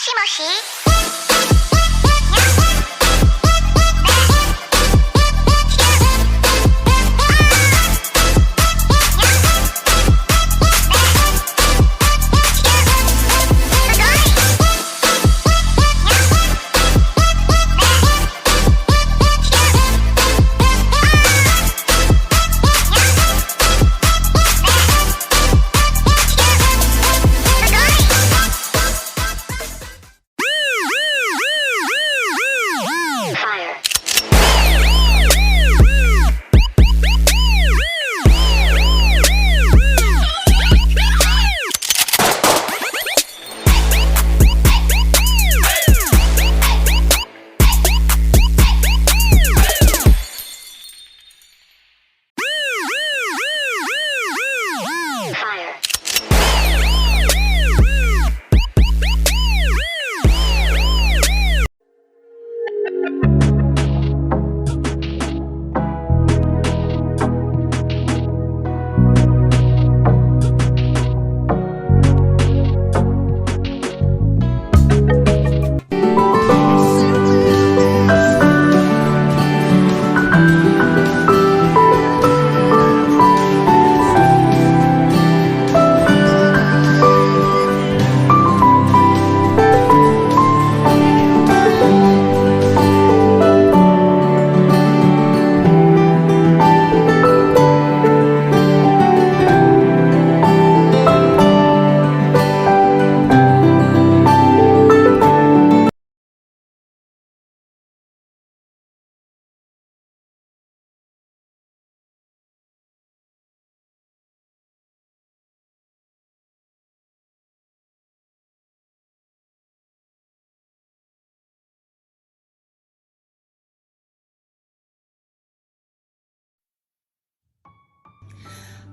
しもし。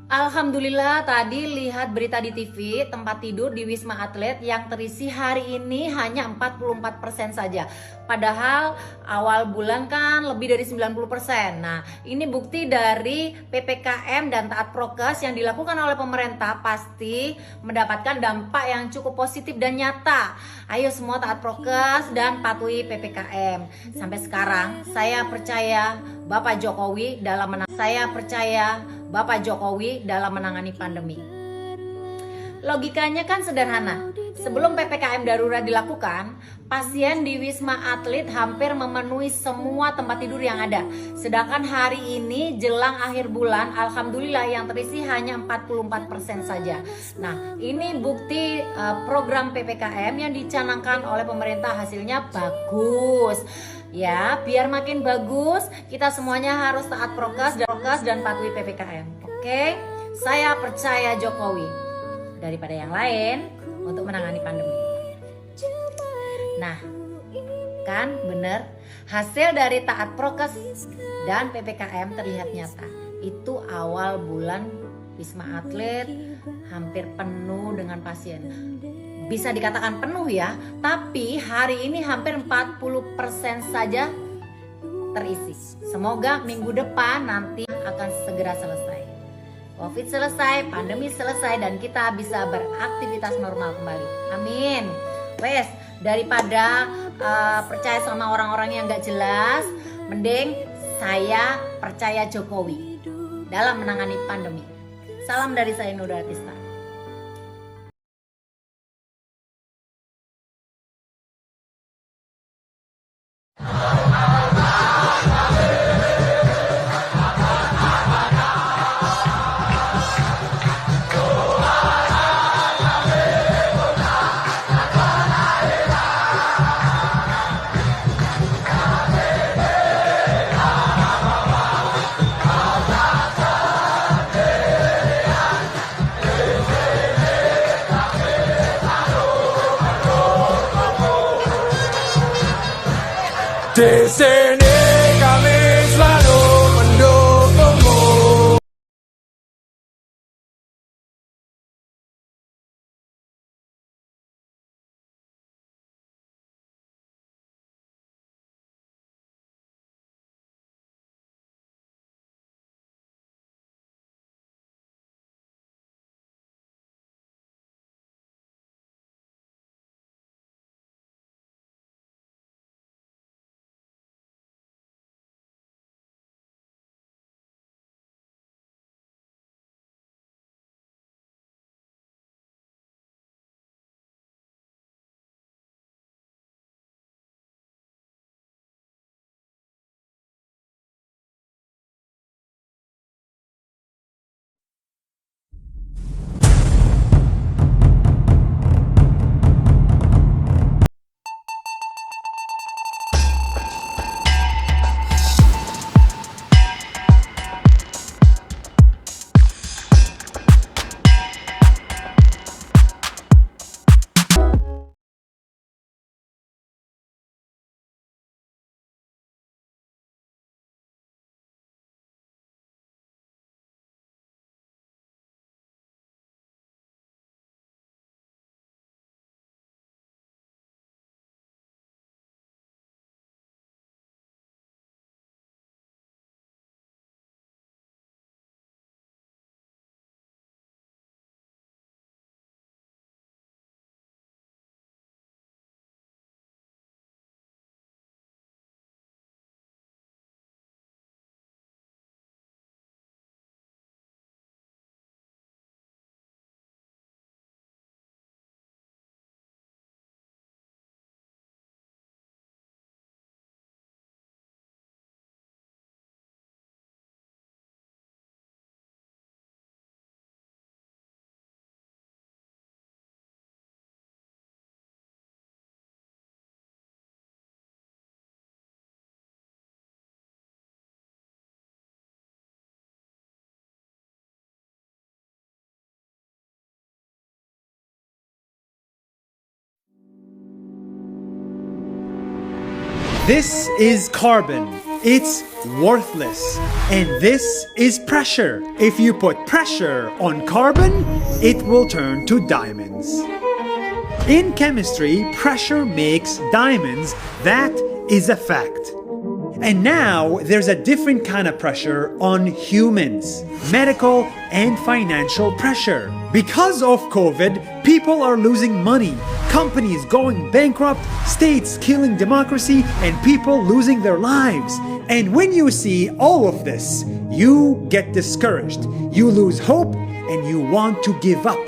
Alhamdulillah tadi lihat berita di TV, tempat tidur di Wisma Atlet yang terisi hari ini hanya 44% saja. Padahal awal bulan kan lebih dari 90%. Nah, ini bukti dari PPKM dan taat prokes yang dilakukan oleh pemerintah pasti mendapatkan dampak yang cukup positif dan nyata. Ayo semua taat prokes dan patuhi PPKM. Sampai sekarang saya percaya Bapak Jokowi dalam menangani pandemi. Logikanya kan sederhana. Sebelum PPKM darurat dilakukan, pasien di Wisma Atlet hampir memenuhi semua tempat tidur yang ada. Sedangkan hari ini jelang akhir bulan, alhamdulillah yang terisi hanya 44% saja. Nah, ini bukti program PPKM yang dicanangkan oleh pemerintah hasilnya bagus. Ya, biar makin bagus, kita semuanya harus taat prokes dan patuhi PPKM. Oke, saya percaya Jokowi daripada yang lain untuk menangani pandemi. Nah, kan bener, hasil dari taat prokes dan PPKM terlihat nyata. Itu awal bulan Wisma Atlet hampir penuh dengan pasien. Bisa dikatakan penuh ya, tapi hari ini hampir 40% saja terisi. Semoga minggu depan nanti akan segera selesai. Covid selesai, pandemi selesai, dan kita bisa beraktivitas normal kembali. Amin. Wes, daripada percaya sama orang-orang yang gak jelas, mending saya percaya Jokowi dalam menangani pandemi. Salam dari saya, Nura Tista. Di sini kami This is carbon. It's worthless. And this is pressure. If you put pressure on carbon, it will turn to diamonds. In chemistry, pressure makes diamonds. That is a fact. And now there's a different kind of pressure on humans, medical and financial pressure. Because of COVID, people are losing money, companies going bankrupt, states killing democracy, and people losing their lives. And when you see all of this, you get discouraged, you lose hope, and you want to give up.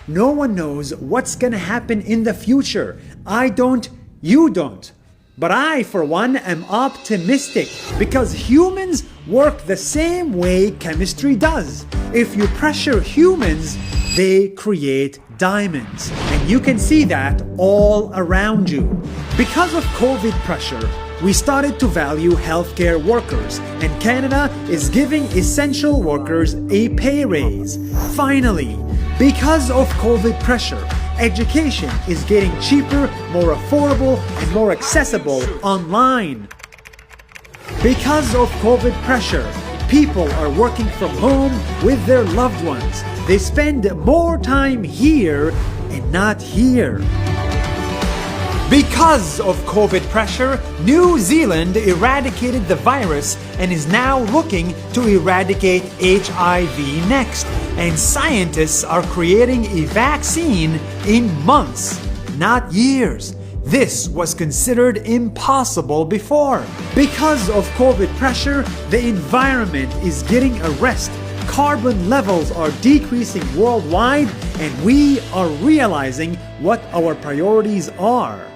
No one knows what's gonna happen in the future. I don't, you don't. But I, for one, am optimistic because humans work the same way chemistry does. If you pressure humans, they create diamonds. And you can see that all around you. Because of COVID pressure, we started to value healthcare workers, and Canada is giving essential workers a pay raise. Finally, because of COVID pressure, education is getting cheaper, more affordable, and more accessible online. Because of COVID pressure, people are working from home with their loved ones. They spend more time here and not here. Because of COVID pressure, New Zealand eradicated the virus and is now looking to eradicate HIV next. And scientists are creating a vaccine in months, not years. This was considered impossible before. Because of COVID pressure, the environment is getting a rest. Carbon levels are decreasing worldwide, and we are realizing what our priorities are.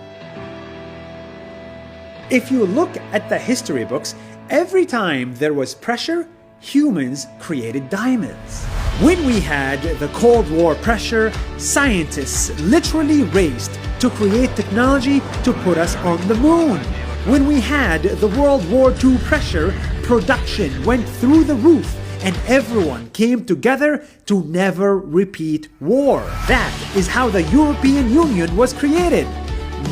If you look at the history books, every time there was pressure, humans created diamonds. When we had the Cold War pressure, scientists literally raced to create technology to put us on the moon. When we had the World War II pressure, production went through the roof and everyone came together to never repeat war. That is how the European Union was created.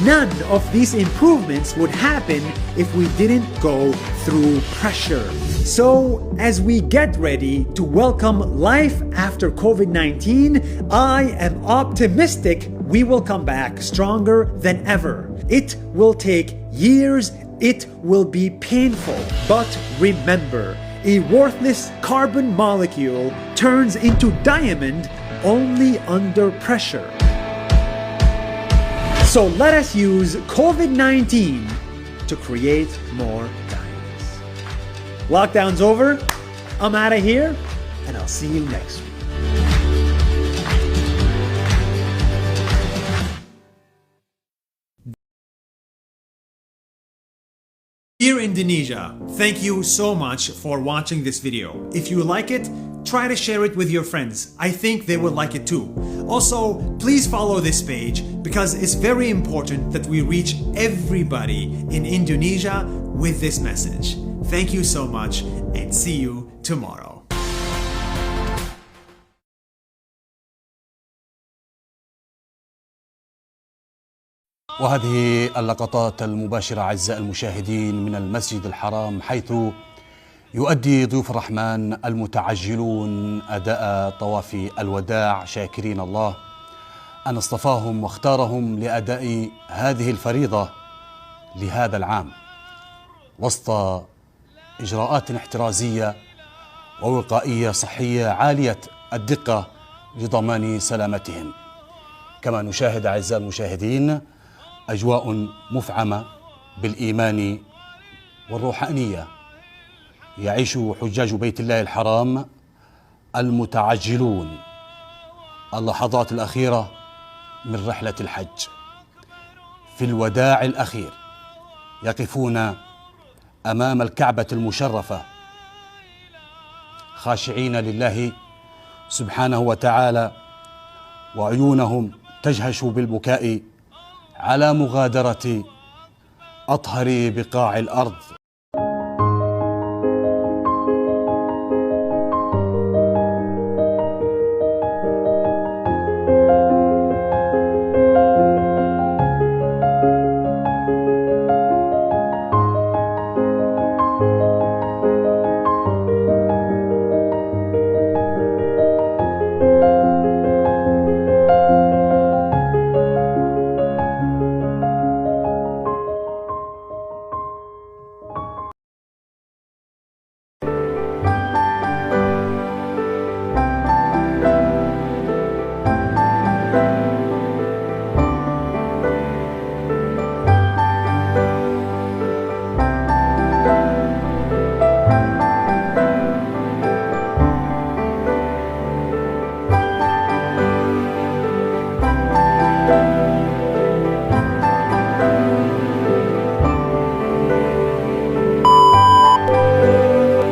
None of these improvements would happen if we didn't go through pressure. So, as we get ready to welcome life after COVID-19, I am optimistic we will come back stronger than ever. It will take years, it will be painful, but remember, a worthless carbon molecule turns into diamond only under pressure. So let us use COVID-19 to create more diamonds. Lockdown's over, I'm out of here, and I'll see you next week. Dear Indonesia, thank you so much for watching this video. If you like it, try to share it with your friends. I think they will like it too. Also, please follow this page because it's very important that we reach everybody in Indonesia with this message. Thank you so much and see you tomorrow. وهذه اللقطات المباشرة أعزائي المشاهدين من المسجد الحرام، حيث يؤدي ضيوف الرحمن المتعجلون أداء طواف الوداع، شاكرين الله أن اصطفاهم واختارهم لأداء هذه الفريضة لهذا العام وسط إجراءات احترازية ووقائية صحية عالية الدقة لضمان سلامتهم. كما نشاهد أعزائي المشاهدين أجواء مفعمة بالإيمان والروحانية يعيش حجاج بيت الله الحرام المتعجلون اللحظات الأخيرة من رحلة الحج. في الوداع الأخير يقفون أمام الكعبة المشرفة خاشعين لله سبحانه وتعالى، وعيونهم تجهش بالبكاء على مغادرة أطهر بقاع الأرض